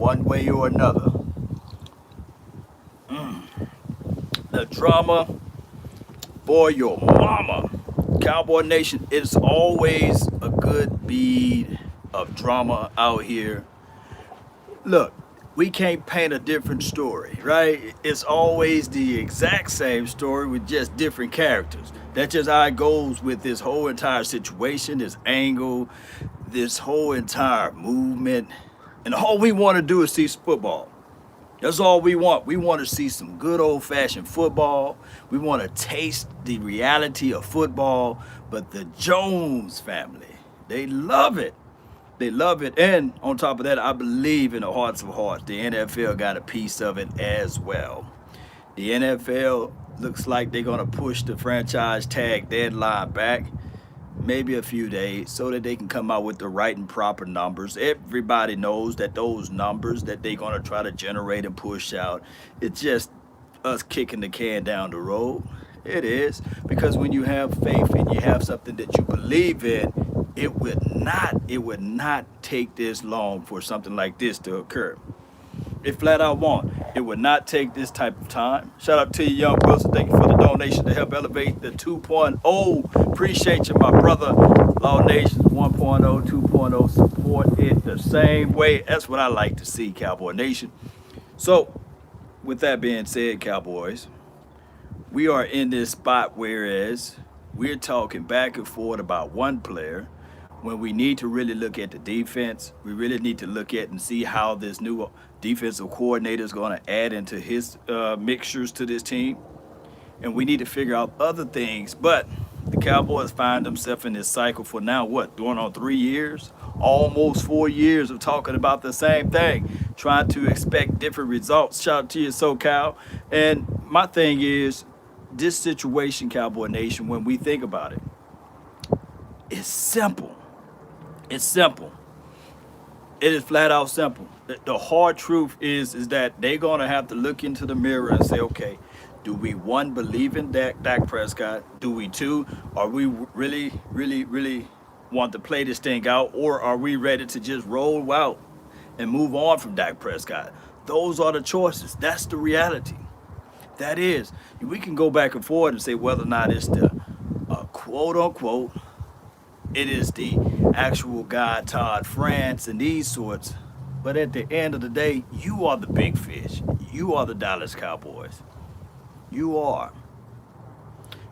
one way or another. The drama for your mama. Cowboy Nation, it's always a good bead of drama out here. Look, we can't paint a different story, right? It's always the exact same story with just different characters. That's just how it goes with this whole entire situation, this angle, this whole entire movement. And all we want to do is see football. That's all we want. We want to see some good old fashioned football. We want to taste the reality of football. But the Jones family, they love it. They love it. And on top of that, I believe in the hearts of hearts, the NFL got a piece of it as well. The NFL looks like they're going to push the franchise tag deadline back maybe a few days so that they can come out with the right and proper numbers. Everybody knows that those numbers that they're going to try to generate and push out, it's just us kicking the can down the road. It is, because when you have faith and you have something that you believe in, it would not take this long for something like this to occur. It flat out won't. It would not take this type of time. Shout out to you, Young Wilson. Thank you for the donation to help elevate the 2.0. Appreciate you, my brother. Law Nation 1.0, 2.0. Support it the same way. That's what I like to see, Cowboy Nation. So, with that being said, Cowboys, we are in this spot whereas we're talking back and forth about one player when we need to really look at the defense. We really need to look at and see how this new defensive coordinator is going to add into his mixtures to this team. And we need to figure out other things. But the Cowboys find themselves in this cycle for now, what, going on 3 years? Almost 4 years of talking about the same thing, trying to expect different results. Shout out to you, SoCal. And my thing is, this situation, Cowboy Nation, when we think about it, it's simple. It's simple. It is flat out simple. The hard truth is that they're going to have to look into the mirror and say, okay, do we, one, believe in Dak Prescott? Do we, two, are we really want to play this thing out? Or are we ready to just roll out and move on from Dak Prescott? Those are the choices. That's the reality. That is, we can go back and forth and say whether or not it's the quote unquote, it is the actual guy, Todd France, and these sorts. But at the end of the day, you are the big fish. You are the Dallas Cowboys. You are.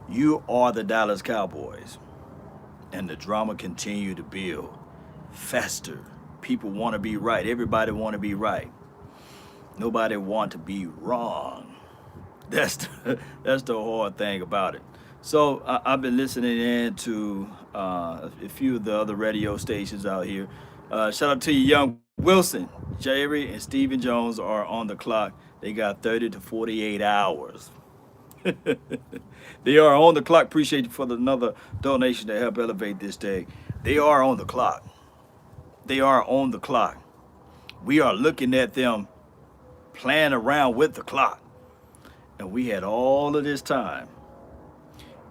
You are the Dallas Cowboys. And the drama continue to build faster. People want to be right. Everybody want to be right. Nobody want to be wrong. That's the hard thing about it. So I've been listening in to a few of the other radio stations out here. Shout out to you, Young Wilson. Jerry and Stephen Jones are on the clock. They got 30 to 48 hours. They are on the clock. Appreciate you for another donation to help elevate this day. They are on the clock. They are on the clock. We are looking at them playing around with the clock. And we had all of this time.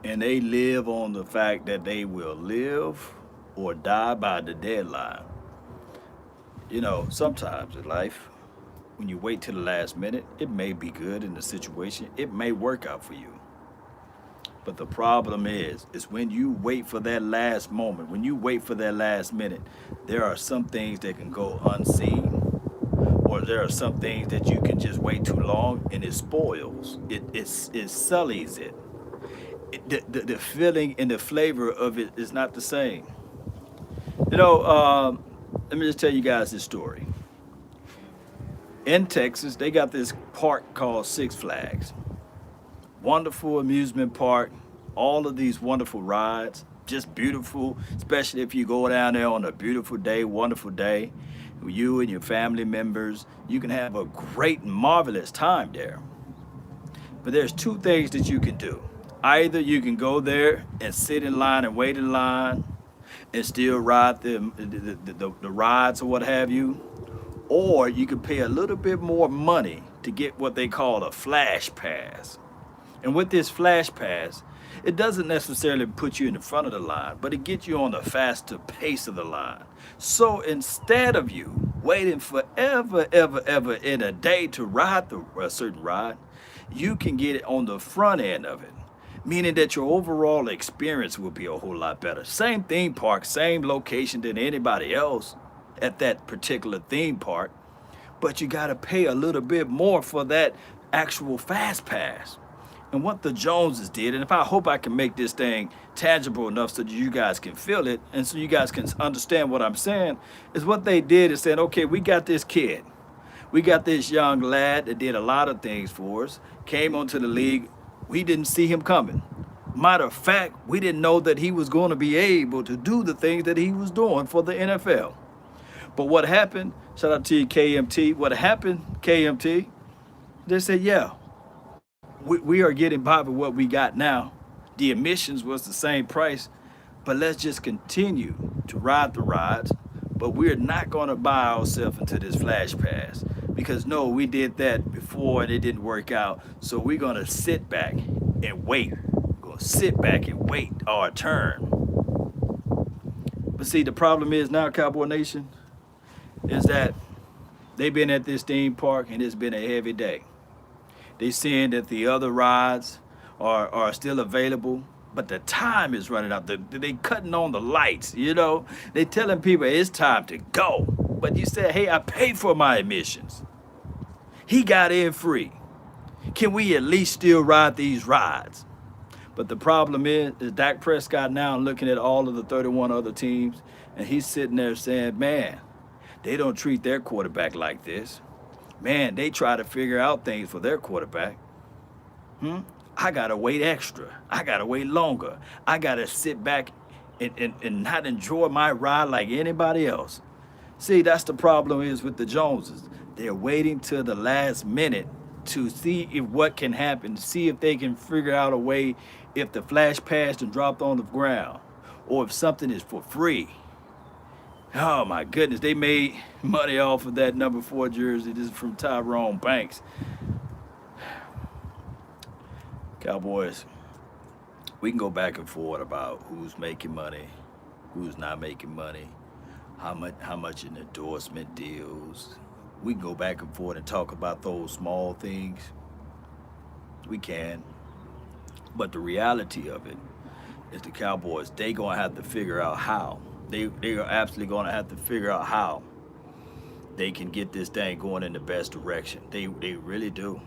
And they live on the fact that they will live or die by the deadline. You know, sometimes in life, when you wait till the last minute, it may be good in the situation. It may work out for you. But the problem is when you wait for that last moment, when you wait for that last minute, there are some things that can go unseen. Or there are some things that you can just wait too long and it spoils. It sullies it. The feeling and the flavor of it is not the same. You know, let me just tell you guys this story. In Texas, they got this park called Six Flags. Wonderful amusement park. All of these wonderful rides. Just beautiful, especially if you go down there on a beautiful day, wonderful day. You and your family members, you can have a great, marvelous time there. But there's two things that you can do. Either you can go there and sit in line and wait in line and still ride the rides or what have you, or you can pay a little bit more money to get what they call a flash pass. And with this flash pass, it doesn't necessarily put you in the front of the line, but it gets you on the faster pace of the line. So instead of you waiting forever, ever in a day to ride a certain ride, you can get it on the front end of it, meaning that your overall experience will be a whole lot better. Same theme park, same location than anybody else at that particular theme park, but you got to pay a little bit more for that actual fast pass. And what the Joneses did, and if I hope I can make this thing tangible enough so that you guys can feel it and so you guys can understand what I'm saying, is what they did is saying, okay, we got this kid. We got this young lad that did a lot of things for us, came onto the league. We didn't see him coming. Matter of fact, we didn't know that he was going to be able to do the things that he was doing for the NFL. But what happened, shout out to you, KMT, what happened, KMT, they said, yeah, we are getting by with what we got now. The admissions was the same price, but let's just continue to ride the rides. But we're not going to buy ourselves into this flash pass because no, we did that before and it didn't work out. So we're going to sit back and wait. We're going to sit back and wait our turn. But see, the problem is now, Cowboy Nation, is that they've been at this theme park and it's been a heavy day. They saying that the other rides are still available, but the time is running out. They cutting on the lights, you know. They telling people it's time to go. But you said, hey, I paid for my admissions. He got in free. Can we at least still ride these rides? But the problem is Dak Prescott now looking at all of the 31 other teams, and he's sitting there saying, man, they don't treat their quarterback like this. Man, they try to figure out things for their quarterback. I got to wait extra. I got to wait longer. I got to sit back and not enjoy my ride like anybody else. See, that's the problem is with the Joneses. They're waiting till the last minute to see if what can happen, see if they can figure out a way if the flash pass and dropped on the ground or if something is for free. Oh my goodness, they made money off of that number 4 jersey. This is from Tyrone Banks. Cowboys, we can go back and forth about who's making money, who's not making money, how much in endorsement deals. We can go back and forth and talk about those small things. We can. But the reality of it is the Cowboys, they gonna have to figure out how. They are absolutely going to have to figure out how they can get this thing going in the best direction. They really do.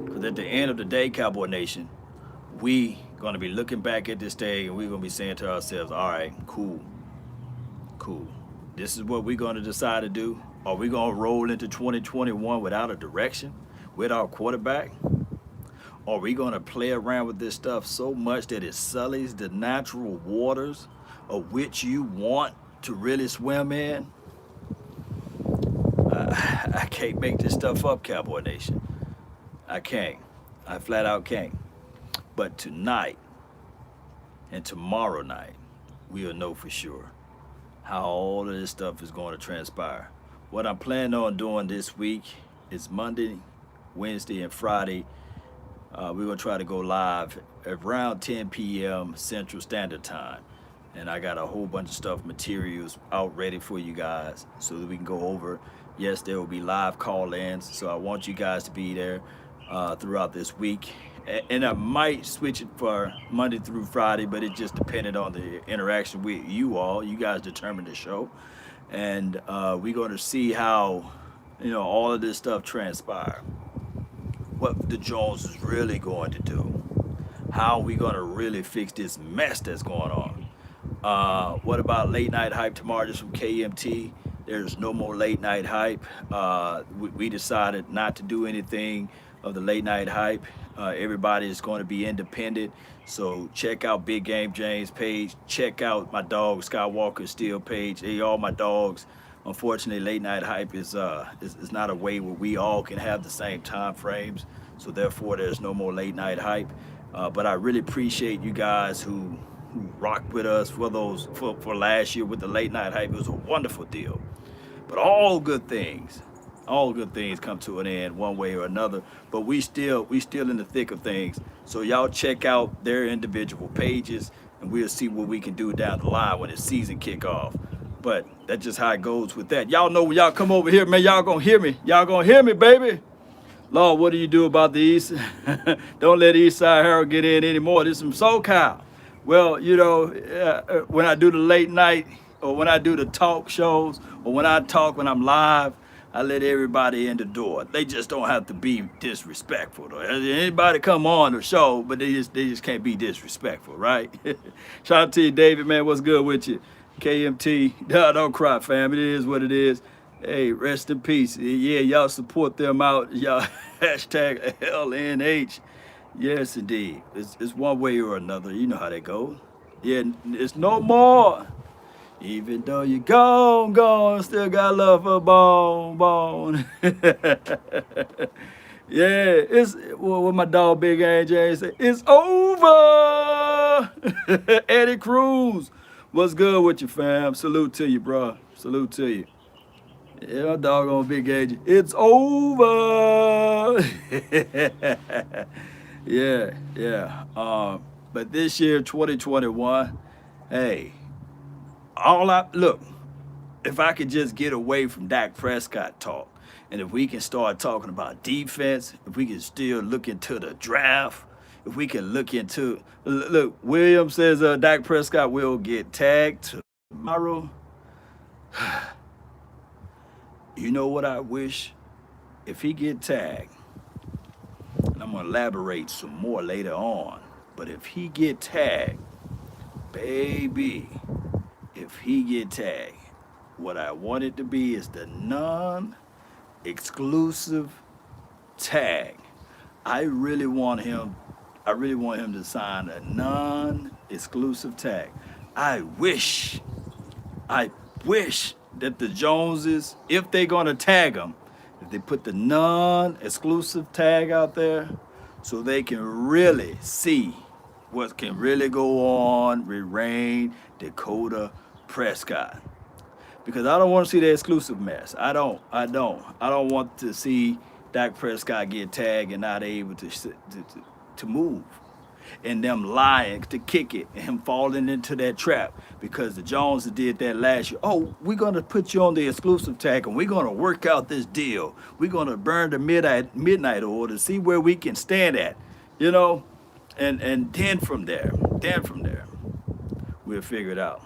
Because at the end of the day, Cowboy Nation, we going to be looking back at this thing and we're going to be saying to ourselves, all right, cool. This is what we're going to decide to do. Are we going to roll into 2021 without a direction, with our quarterback? Are we going to play around with this stuff so much that it sullies the natural waters of which you want to really swim in? I can't make this stuff up, Cowboy Nation. I can't. I flat out can't. But tonight and tomorrow night, we'll know for sure how all of this stuff is going to transpire. What I'm planning on doing this week is Monday, Wednesday, and Friday. We're going to try to go live around 10 p.m. Central Standard Time. And I got a whole bunch of stuff, materials out ready for you guys so that we can go over. Yes, there will be live call-ins, so I want you guys to be there throughout this week. And I might switch it for Monday through Friday, but it just depended on the interaction with you all. You guys determine the show. And we're going to see how, all of this stuff transpire. What the Jones is really going to do. How are we going to really fix this mess that's going on? What about late night hype tomorrow? Just from KMT. There's no more late night hype. We decided not to do anything of the late night hype. Everybody is going to be independent. So check out Big Game James page. Check out my dog Skywalker Steel page. Hey, all my dogs. Unfortunately, late night hype is not a way where we all can have the same time frames. So therefore, there's no more late night hype. But I really appreciate you guys who rocked with us for last year with the late night hype. It was a wonderful deal. But all good things come to an end one way or another. But we still in the thick of things. So y'all check out their individual pages and we'll see what we can do down the line when the season kick off. But that's just how it goes with that. Y'all know when y'all come over here, man, y'all gonna hear me. Y'all gonna hear me, baby. Lord, what do you do about the East? Don't let East Side Harold get in anymore. This is some SoCal. Well, you know, when I do the late night or when I do the talk shows or when I talk when I'm live, I let everybody in the door. They just don't have to be disrespectful. Though. Anybody come on the show, but they just can't be disrespectful, right? Shout out to you, David, man. What's good with you? KMT, no, don't cry, fam. It is what it is. Hey, rest in peace. Yeah, y'all support them out. Y'all hashtag LNH. Yes, indeed. It's one way or another. You know how that goes. Yeah, it's no more. Even though you're gone, still got love for bone. Yeah, it's what my dog Big AJ said. It's over. Eddie Cruz, what's good with you, fam? Salute to you, bro. Salute to you. Yeah, my dog on Big AJ. It's over. Yeah. But this year, 2021, hey. Look, if I could just get away from Dak Prescott talk, and if we can start talking about defense, if we can still look into the draft, if we can look into, look, Williams says Dak Prescott will get tagged tomorrow. You know what I wish? If he get tagged, and I'm gonna elaborate some more later on, but if he get tagged, baby, if he get tagged, what I want it to be is the non-exclusive tag. I really want him to sign a non-exclusive tag. I wish that the Joneses, if they're gonna tag him, if they put the non-exclusive tag out there so they can really see what can really go on with Rain, Dakota, Prescott, because I don't want to see the exclusive mess. I don't want to see Dak Prescott get tagged and not able to move, and them lying to kick it and him falling into that trap, because the Joneses did that last year. Oh, we're gonna put you on the exclusive tag and we're gonna work out this deal. We're gonna burn the midnight oil to see where we can stand at, you know, and then from there, we'll figure it out.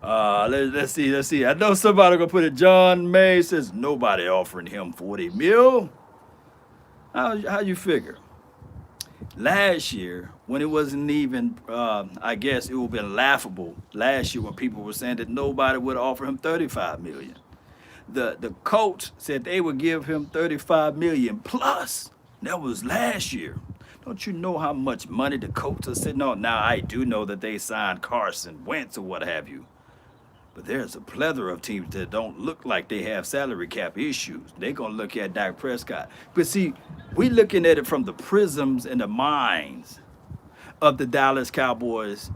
Let's see. I know somebody gonna put it. John May says nobody offering him 40 mil. How you figure? Last year, when it wasn't even, I guess it would have been laughable last year when people were saying that nobody would offer him 35 million. The coach said they would give him 35 million plus. That was last year. Don't you know how much money the Colts are sitting on? Now, I do know that they signed Carson Wentz or what have you. But there's a plethora of teams that don't look like they have salary cap issues. They're going to look at Dak Prescott. But see, we're looking at it from the prisms and the minds of the Dallas Cowboys.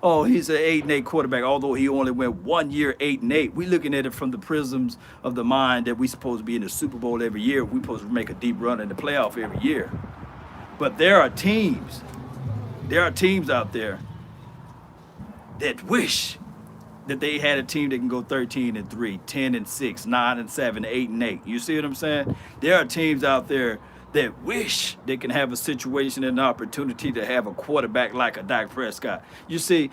Oh, he's an 8-8 quarterback, although he only went 1 year 8-8. We're looking at it from the prisms of the mind that we're supposed to be in the Super Bowl every year. We're supposed to make a deep run in the playoff every year. But there are teams out there that wish that they had a team that can go 13-3, 10-6, 9-7, 8-8. You see what I'm saying? There are teams out there that wish they can have a situation and an opportunity to have a quarterback like a Dak Prescott. You see,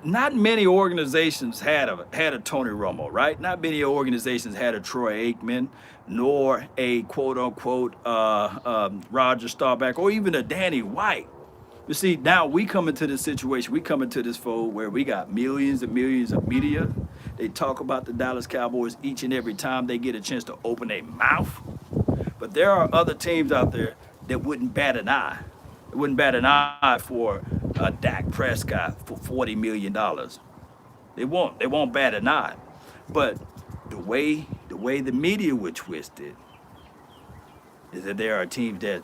not many organizations had a Tony Romo, right? Not many organizations had a Troy Aikman, nor a quote-unquote Roger Staubach, or even a Danny White. You see, now we come into this situation, we come into this fold where we got millions and millions of media. They talk about the Dallas Cowboys each and every time they get a chance to open their mouth. But there are other teams out there that wouldn't bat an eye. They wouldn't bat an eye for Dak Prescott for $40 million. They won't bat an eye. But the way the media would twist it is that there are teams that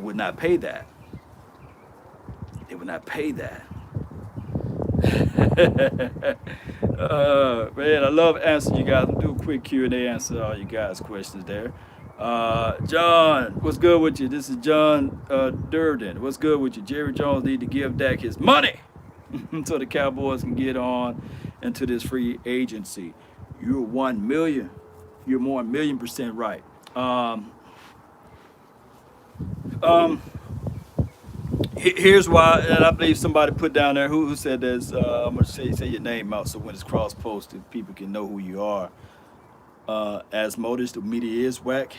would not pay that. They would not pay that. Man, I love answering you guys. I'll do a quick Q&A, answer all you guys' questions there. John, what's good with you? This is John Durden. What's good with you? Jerry Jones need to give Dak his money so the Cowboys can get on into this free agency. You're 1 million. You're more 1,000,000% right. Um, Here's why, and I believe somebody put down there who said this. I'm gonna say your name out so when it's cross posted, people can know who you are. As Modus, the media is whack.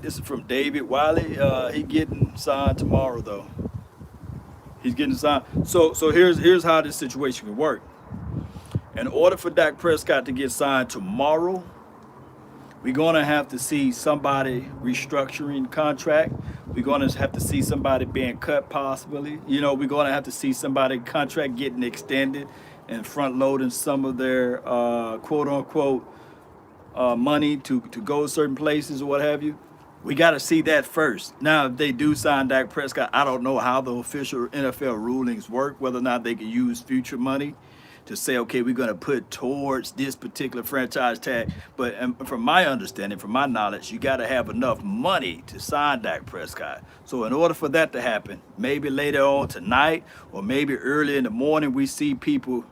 This is from David Wiley. He getting signed tomorrow though. He's getting signed. So here's how this situation can work. In order for Dak Prescott to get signed tomorrow, we're going to have to see somebody restructuring contract. We're going to have to see somebody being cut possibly. We're going to have to see somebody contract getting extended and front loading some of their quote unquote money to go certain places or what have you. We got to see that first. Now, if they do sign Dak Prescott, I don't know how the official NFL rulings work, whether or not they can use future money to say, okay, we're going to put towards this particular franchise tag. But from my understanding, from my knowledge, you got to have enough money to sign Dak Prescott. So in order for that to happen, maybe later on tonight or maybe early in the morning, we see people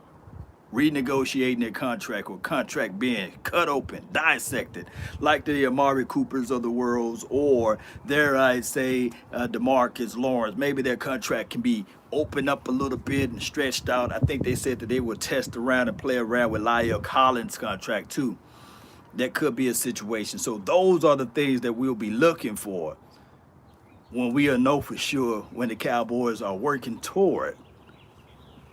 renegotiating their contract or contract being cut open, dissected, like the Amari Coopers of the world, or their, I'd say, DeMarcus Lawrence. Maybe their contract can be opened up a little bit and stretched out. I think they said that they would test around and play around with Lyle Collins' contract too. That could be a situation. So those are the things that we'll be looking for when we'll know for sure when the Cowboys are working toward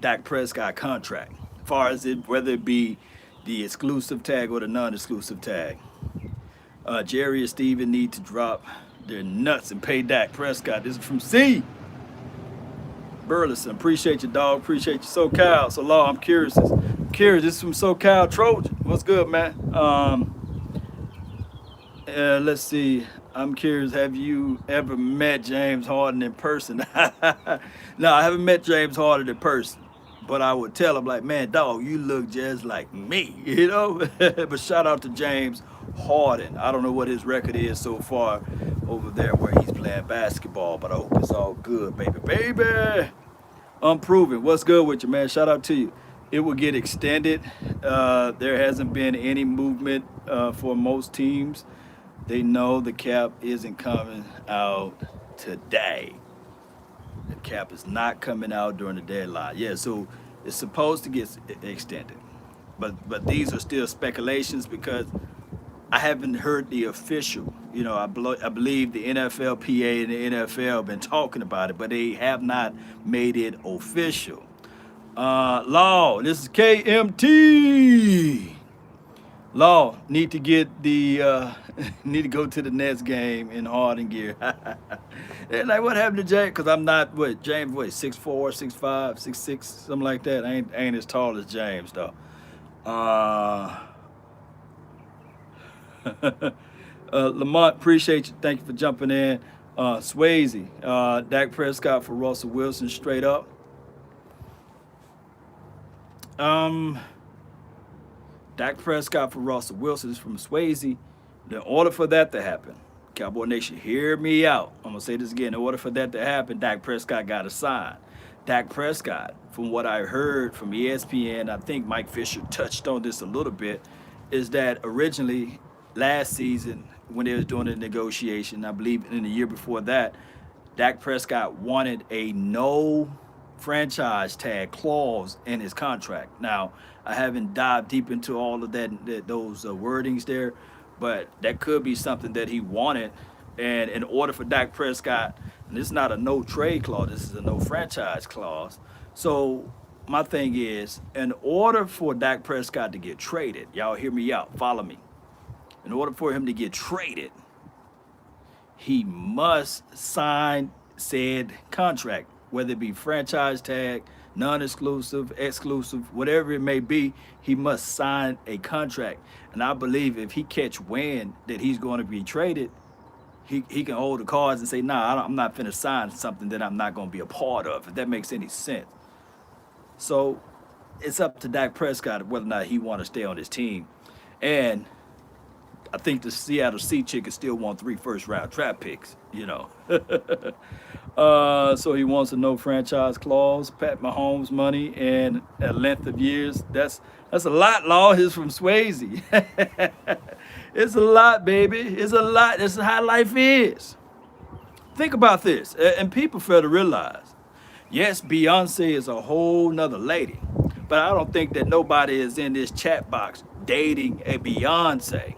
Dak Prescott contract. Far as whether it be the exclusive tag or the non-exclusive tag. Jerry and Steven need to drop their nuts and pay Dak Prescott. This is from C. Burleson. Appreciate you, dog. Appreciate you, SoCal. So, Law, I'm curious. This is from SoCal Trojan. What's good, man? Let's see. I'm curious. Have you ever met James Harden in person? No, I haven't met James Harden in person. But I would tell him, like, man, dog, you look just like me, But shout out to James Harden. I don't know what his record is so far over there where he's playing basketball, but I hope it's all good, baby. Unproven. What's good with you, man? Shout out to you. It will get extended. There hasn't been any movement for most teams. They know the cap isn't coming out today. The cap is not coming out during the deadline. Yeah, so it's supposed to get extended. But these are still speculations because I haven't heard the official. I believe the NFLPA and the NFL have been talking about it, but they have not made it official. Law, this is KMT. Law, need to get the need to go to the Nets game in Harden gear. They're like, what happened to James? Because I'm not James 6'4", 6'5", 6'6", something like that. I ain't as tall as James though. Lamont, appreciate you. Thank you for jumping in. Swayze, Dak Prescott for Russell Wilson, straight up. Dak Prescott for Russell Wilson is from Swayze. In order for that to happen, Cowboy Nation, hear me out. I'm going to say this again. In order for that to happen, Dak Prescott got to sign. Dak Prescott, from what I heard from ESPN, I think Mike Fisher touched on this a little bit, is that originally last season when they was doing the negotiation, I believe in the year before that, Dak Prescott wanted a no franchise tag clause in his contract. Now, I haven't dived deep into all of those wordings there, but that could be something that he wanted. And in order for Dak Prescott, and this is not a no trade clause, this is a no franchise clause. So my thing is, in order for Dak Prescott to get traded, y'all hear me out, follow me. In order for him to get traded, he must sign said contract, whether it be franchise tag, non-exclusive, exclusive, whatever it may be, he must sign a contract. And I believe if he catch wind that he's going to be traded, he can hold the cards and say, nah, I'm not finna sign something that I'm not going to be a part of, if that makes any sense. So it's up to Dak Prescott whether or not he want to stay on his team. And I think the Seattle Sea Chickens still want 3 first-round draft picks, you know. So he wants a no franchise clause, Pat Mahomes money, and a length of years. That's a lot, Law. He's from Swayze. It's a lot, baby. It's a lot. This is how life is. Think about this, and people fail to realize. Yes, Beyonce is a whole nother lady, but I don't think that nobody is in this chat box dating a Beyonce.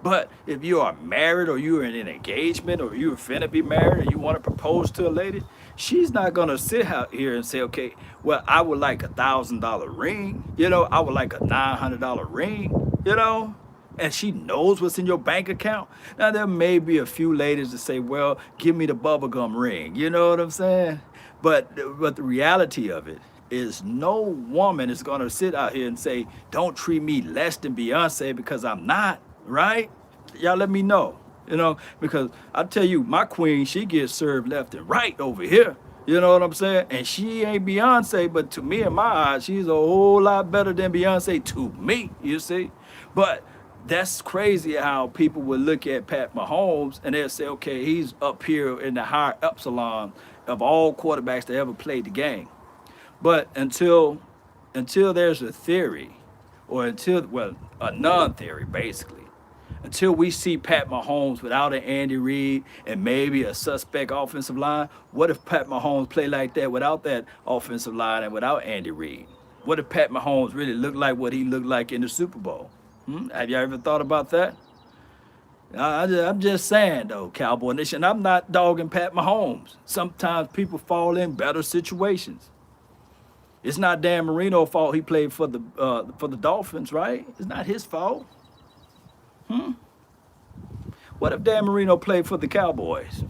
But if you are married or you're in an engagement or you're finna be married and you want to propose to a lady, she's not gonna sit out here and say, okay, well, I would like $1,000 ring, you know, I would like a $900 ring, you know, and she knows what's in your bank account. Now there may be a few ladies that say, well, give me the bubblegum ring, you know what I'm saying? But the reality of it is no woman is gonna sit out here and say, don't treat me less than Beyonce because I'm not. Right? Y'all let me know, you know, because I tell you, my queen, she gets served left and right over here. You know what I'm saying? And she ain't Beyonce, but to me, in my eyes, she's a whole lot better than Beyonce to me, you see? But that's crazy how people would look at Pat Mahomes and they'll say, okay, he's up here in the higher epsilon of all quarterbacks that ever played the game. But until there's a theory, or until, well, a non-theory, basically, until we see Pat Mahomes without an Andy Reid and maybe a suspect offensive line, what if Pat Mahomes play like that without that offensive line and without Andy Reid? What if Pat Mahomes really looked like what he looked like in the Super Bowl? Have you ever thought about that? I'm just saying, though, Cowboy Nation, I'm not dogging Pat Mahomes. Sometimes people fall in better situations. It's not Dan Marino's fault he played for the Dolphins, right? It's not his fault. What if Dan Marino played for the Cowboys?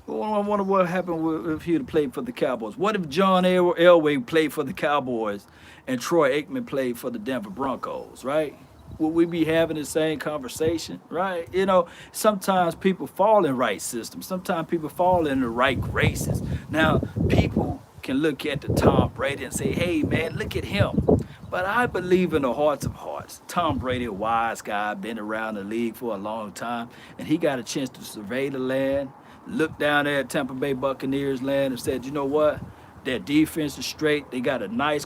Well, I wonder what happened if he had played for the Cowboys. What if John Elway played for the Cowboys and Troy Aikman played for the Denver Broncos, right? Would we be having the same conversation, right? You know, sometimes people fall in right systems. Sometimes people fall in the right graces. Now, people can look at the Tom Brady and say, hey, man, look at him. But I believe in the hearts of hearts. Tom Brady, a wise guy, been around the league for a long time, and he got a chance to survey the land, look down there at Tampa Bay Buccaneers land and said, you know what? Their defense is straight. They got a nice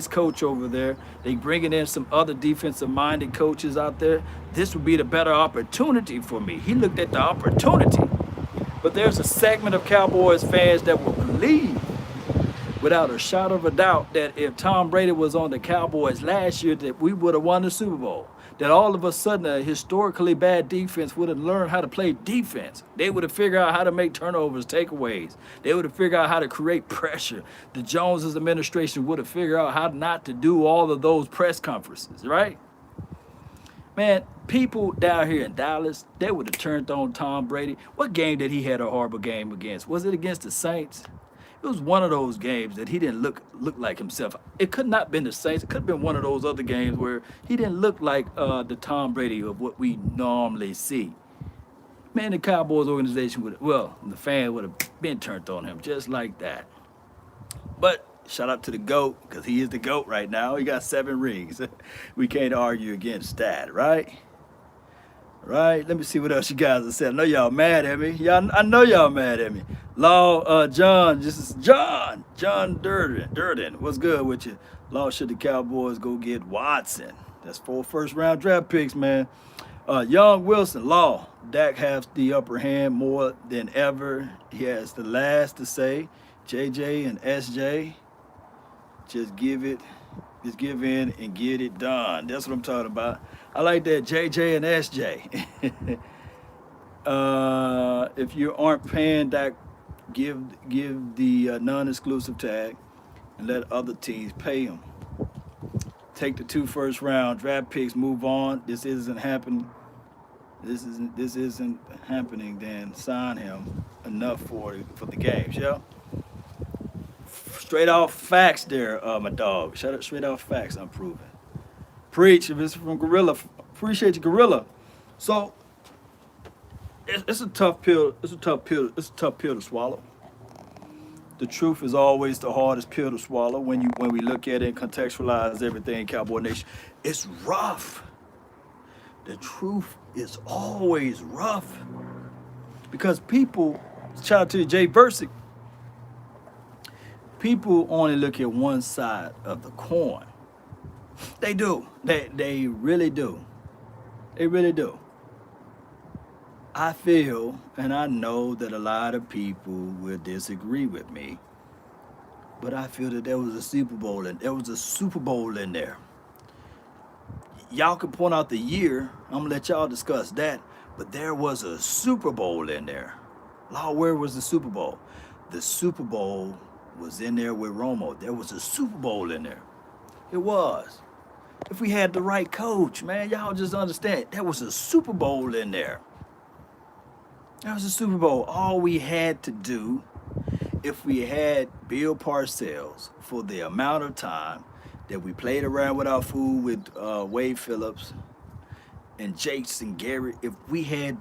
coach over there. They bringing in some other defensive-minded coaches out there. This would be the better opportunity for me. He looked at the opportunity. But there's a segment of Cowboys fans that will believe without a shadow of a doubt that if Tom Brady was on the Cowboys last year, that we would have won the Super Bowl. That all of a sudden a historically bad defense would have learned how to play defense. They would have figured out how to make turnovers, takeaways. They would have figured out how to create pressure. The Joneses administration would have figured out how not to do all of those press conferences, right? Man, people down here in Dallas, they would have turned on Tom Brady. What game did he had a horrible game against? Was it against the Saints? It was one of those games that he didn't look like himself. It could not have been the Saints. It could have been one of those other games where he didn't look like the Tom Brady of what we normally see. Man, the Cowboys organization the fan would have been turned on him just like that. But shout out to the GOAT, because he is the GOAT right now. He got 7 rings. We can't argue against that, right? Right? Let me see what else you guys have said. I know y'all mad at me. I know y'all mad at me. Law, John, this is John Durden. What's good with you? Law, should the Cowboys go get Watson? That's 4 first-round draft picks, man. Young Wilson, Law, Dak has the upper hand more than ever. He has the last to say. JJ and SJ, just give in and get it done. That's what I'm talking about. I like that, JJ and SJ. If you aren't paying Dak, give the non-exclusive tag and let other teams pay him. Take the 2 first-round draft picks, move on. This isn't happening. This isn't happening. Then sign him enough for the games. Yeah. Straight off facts there, my dog. Shut up, straight off facts. I'm proving. Preach. If it's from Gorilla, appreciate you, Gorilla. So it's a tough pill. It's a tough pill to swallow. The truth is always the hardest pill to swallow when we look at it and contextualize everything, Cowboy Nation. It's rough. the truth is always rough because people, shout out to Jay Versick, people only look at one side of the coin. They do. They really do. They really do. I feel and I know that a lot of people will disagree with me, but I feel that there was a Super Bowl and there was a Super Bowl in there. Y'all can point out the year. I'm gonna let y'all discuss that. But there was a Super Bowl in there. Law, where was the Super Bowl? The Super Bowl was in there with Romo. There was a Super Bowl in there. It was. If we had the right coach, man, y'all just understand. There was a Super Bowl in there. There was a Super Bowl. All we had to do, if we had Bill Parcells for the amount of time that we played around with our food with Wade Phillips and Jason Garrett, if we had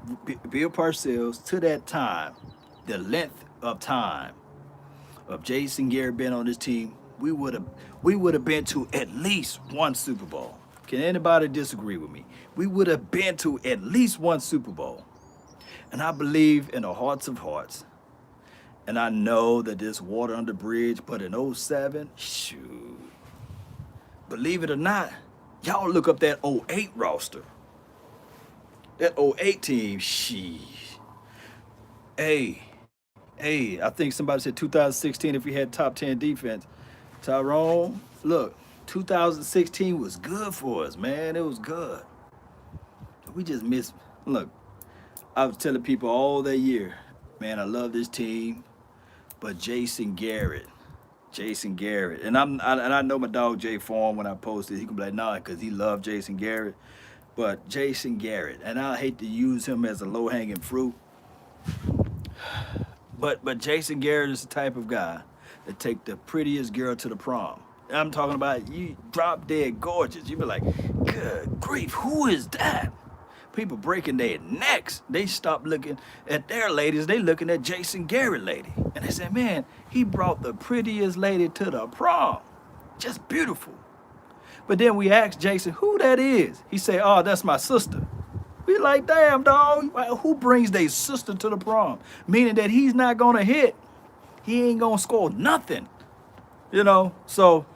Bill Parcells to that time, the length of time of Jason Garrett being on this team, we would have been to at least one Super Bowl. Can anybody disagree with me? We would have been to at least one Super Bowl. And I believe in the hearts of hearts, and I know that there's water under the bridge, but in '07, shoot, believe it or not, y'all look up that '08 roster. That '08 team, sheesh. Hey, I think somebody said 2016 if we had top 10 defense. Tyrone, look, 2016 was good for us, man. It was good. We just missed, look, I was telling people all that year, man, I love this team, but Jason Garrett, and I know my dog Jay Form when I posted, he could be like, nah, because he loved Jason Garrett, but Jason Garrett, and I hate to use him as a low-hanging fruit, but Jason Garrett is the type of guy that take the prettiest girl to the prom. I'm talking about you drop dead gorgeous. You be like, good grief, who is that? People breaking their necks. They stop looking at their ladies. They looking at Jason Garrett lady. And they say, man, he brought the prettiest lady to the prom. Just beautiful. But then we asked Jason who that is. He said, oh, that's my sister. We like, damn, dog. Who brings their sister to the prom? Meaning that he's not going to hit. He ain't going to score nothing. You know, so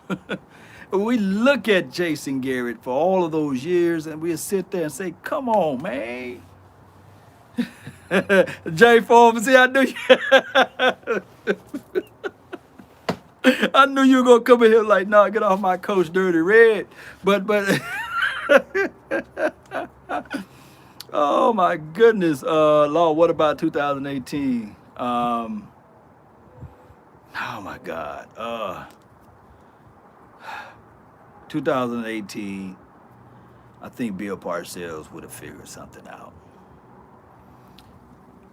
we look at Jason Garrett for all of those years and we'll sit there and say, come on, man. Jay Foreman, see, I knew you were going to come in here like, nah, get off my coach, Dirty Red. But, oh my goodness. Law, what about 2018? Oh my God. 2018, I think Bill Parcells would have figured something out.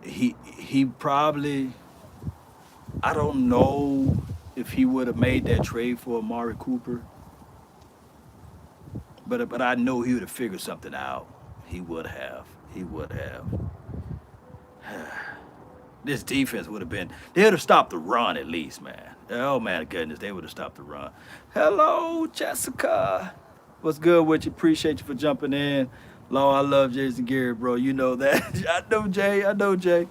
He probably, I don't know if he would have made that trade for Amari Cooper, but I know he would have figured something out. He would have. This defense would have been, they would have stopped the run at least, man. Oh, man, goodness, they would have stopped the run. Hello, Jessica. What's good with you? Appreciate you for jumping in. Law, I love Jason Garrett, bro. You know that. I know Jay.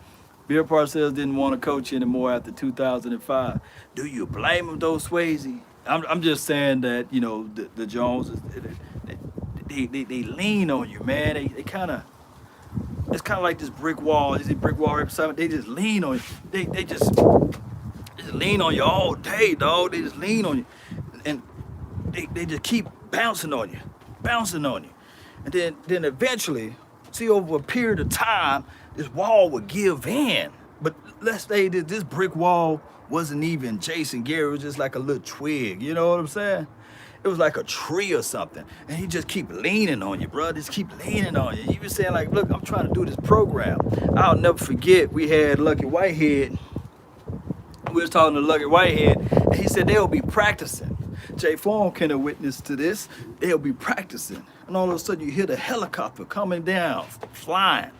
Bill Parcells didn't want to coach anymore after 2005. Do you blame him, though, Swayze? I'm just saying that, you know, the Joneses, they lean on you, man. They kind of, it's kind of like this brick wall. Is it brick wall right beside me? They just lean on you. They just lean on you all day, dog. They just lean on you. And they just keep bouncing on you. And then eventually, see, over a period of time, this wall would give in. But let's say that this brick wall wasn't even Jason Garrett. It was just like a little twig. You know what I'm saying? It was like a tree or something. And he just keep leaning on you, bro. Just keep leaning on you. You be saying like, look, I'm trying to do this program. I'll never forget, we had Lucky Whitehead. We was talking to Lucky Whitehead, and he said they'll be practicing. Jay Form can have witnessed to this. They'll be practicing. And all of a sudden you hear the helicopter coming down, flying,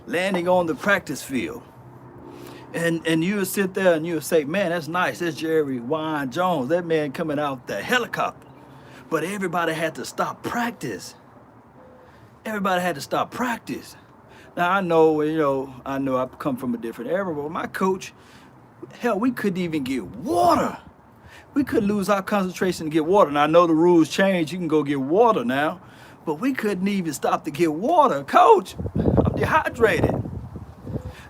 landing on the practice field. And you would sit there and you would say, man, that's nice. That's Jerry Wine Jones. That man coming out the helicopter. But everybody had to stop practice. everybody had to stop practice. Now I know, I come from a different era, but my coach, hell, we couldn't even get water. We could lose our concentration to get water. Now I know the rules changed. You can go get water now, but we couldn't even stop to get water. Coach, I'm dehydrated.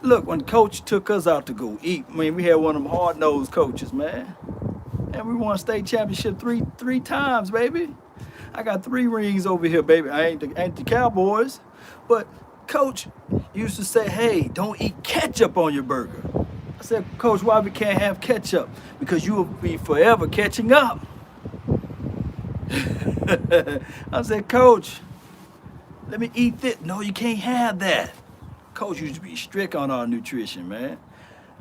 Look, when coach took us out to go eat, I mean, we had one of them hard-nosed coaches, man. And we won state championship three times, baby. I got 3 rings over here, baby. I ain't the Cowboys. But coach used to say, hey, don't eat ketchup on your burger. I said, Coach, why we can't have ketchup? Because you will be forever catching up. I said, Coach, let me eat this. No, you can't have that. Coach used to be strict on our nutrition, man.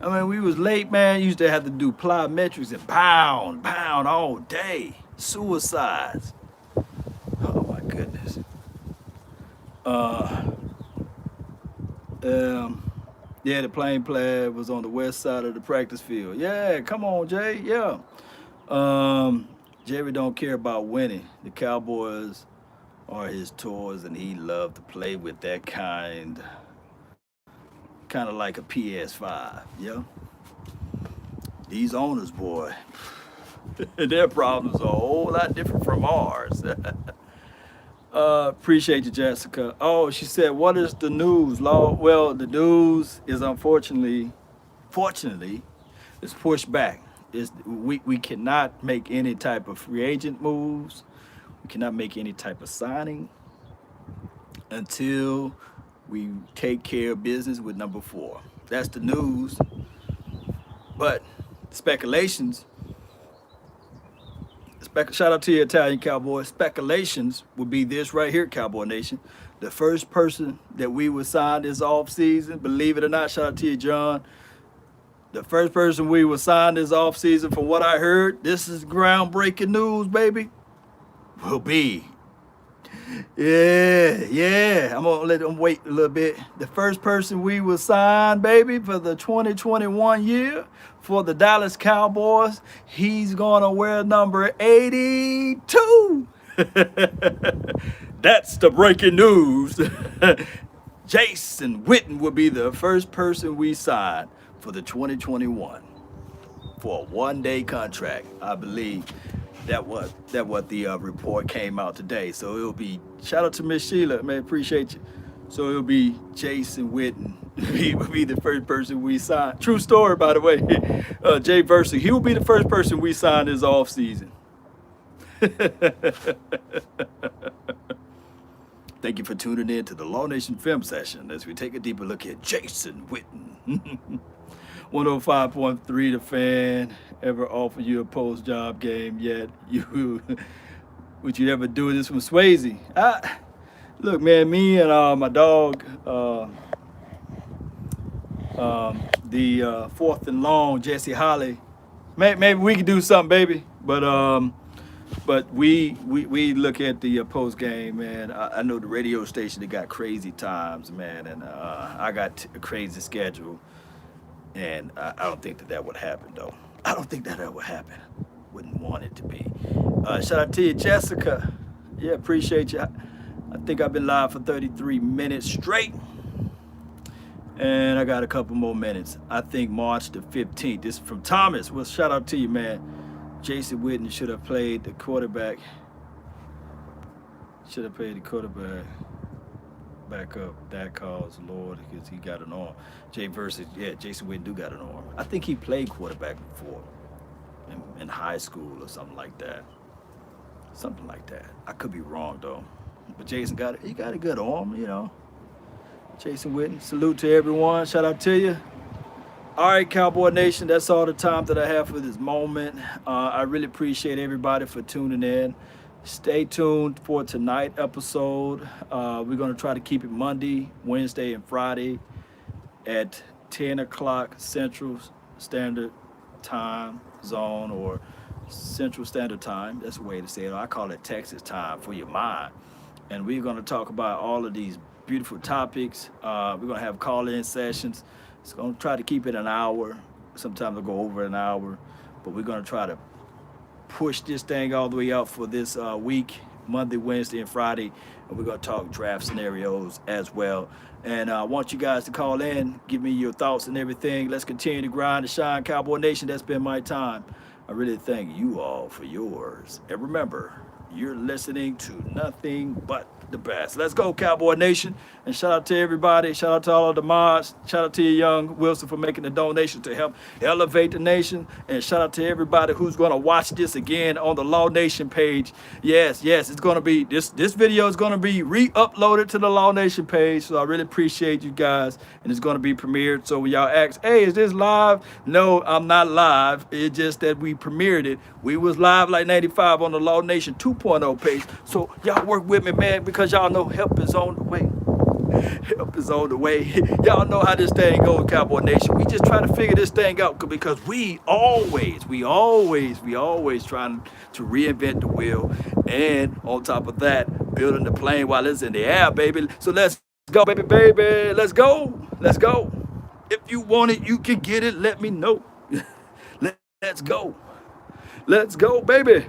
I mean, we was late, man. Used to have to do plyometrics and pound all day. Suicides. Oh my goodness. Yeah, the plane plaid was on the west side of the practice field. Yeah, come on, Jay. Yeah. Jerry don't care about winning. The Cowboys are his toys, and he loved to play with that kind of like a PS5. Yeah. These owners, boy, their problems are a whole lot different from ours. Appreciate you, Jessica. Oh, she said, what is the news, Law? Well, the news is fortunately, it's pushed back. We cannot make any type of free agent moves. We cannot make any type of signing until we take care of business with number 4. That's the news. But speculations, shout out to your Italian Cowboys. Speculations would be this right here, Cowboy Nation. The first person that we would sign this offseason, believe it or not, shout out to you, John. The first person we would sign this offseason, from what I heard, this is groundbreaking news, baby, will be. Yeah. I'm going to let them wait a little bit. The first person we will sign, baby, for the 2021 year for the Dallas Cowboys, he's going to wear number 82. That's the breaking news. Jason Witten will be the first person we sign for the 2021 for a 1-day contract, I believe. That what the report came out today. So it'll be, shout out to Miss Sheila, man, appreciate you. So it'll be Jason Witten. He will be the first person we sign. True story, by the way. Jay Versi, he will be the first person we sign this off season. Thank you for tuning in to the Law Nation Film Session as we take a deeper look at Jason Witten. 105.3 The Fan. Ever offer you a post job game yet? Would you ever do this from Swayze? Look, man, me and my dog, the fourth and long Jesse Holly, maybe we could do something, baby. But we look at the post game, man. I know the radio station, they got crazy times, man, and I got a crazy schedule. And I don't think that would happen, though. I don't think that would happen. Wouldn't want it to be. Shout out to you, Jessica. Yeah, appreciate you. I think I've been live for 33 minutes straight. And I got a couple more minutes. I think March the 15th. This is from Thomas. Well, shout out to you, man. Jason Witten should have played the quarterback. Back up that cause, Lord, because he got an arm. Jason Witten do got an arm. I think he played quarterback before in high school or something like that. I could be wrong though, but Jason got a good arm, you know. Jason Witten, salute to everyone. Shout out to you. All right, Cowboy Nation, that's all the time that I have for this moment. I really appreciate everybody for tuning in. Stay tuned for tonight's episode. We're going to try to keep it Monday, Wednesday, and Friday at 10 o'clock Central Standard Time Zone, or Central Standard Time. That's the way to say it. I call it Texas time for your mind. And we're going to talk about all of these beautiful topics. We're going to have call-in sessions. It's going to try to keep it an hour. Sometimes it'll go over an hour. But we're going to try to push this thing all the way out for this week Monday, Wednesday, and Friday. And we're going to talk draft scenarios as well. And I want you guys to call in, give me your thoughts and everything. Let's continue to grind and shine. Cowboy Nation, that's been my time. I really thank you all for yours. And remember, you're listening to nothing but the best. Let's go, Cowboy Nation. And shout out to everybody. Shout out to all of the mods. Shout out to you, Young Wilson, for making the donation to help elevate the nation. And shout out to everybody who's going to watch this again on the Law Nation page. Yes, it's going to be, this video is going to be re-uploaded to the Law Nation page. So I really appreciate you guys. And it's going to be premiered. So when y'all ask, hey, is this live? No, I'm not live. It's just that we premiered it. We was live like 95 on the Law Nation 2.0 page. So y'all work with me, man, because y'all know help is on the way. Help is on the way. Y'all know how this thing goes, Cowboy Nation. We just try to figure this thing out because we always trying to reinvent the wheel. And on top of that, building the plane while it's in the air, baby. So let's go, baby. Let's go. If you want it, you can get it. Let me know. Let's go. Let's go, baby.